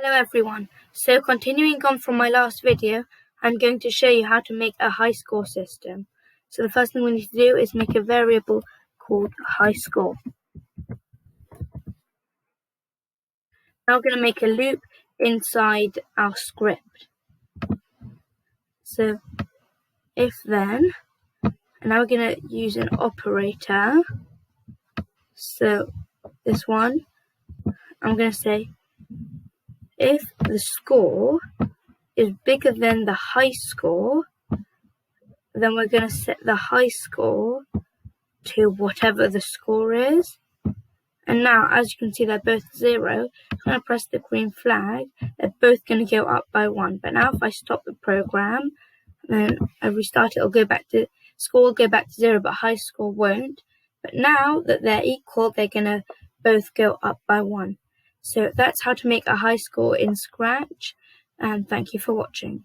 Hello everyone, so continuing on from my last video, I'm going to show you how to make a high score system. So the first thing we need to do is make a variable called high score. Now we're going to make a loop inside our script. So if then, and now we're going to use an operator. So this one, I'm going to say if the score is bigger than the high score, then we're going to set the high score to whatever the score is. And now, as you can see, they're both 0. When I press the green flag, they're both going to go up by 1. But now if I stop the program, then I restart it, it'll go back to, score will go back to 0, but high score won't. But now that they're equal, they're going to both go up by 1. So that's how to make a high score in Scratch, and thank you for watching.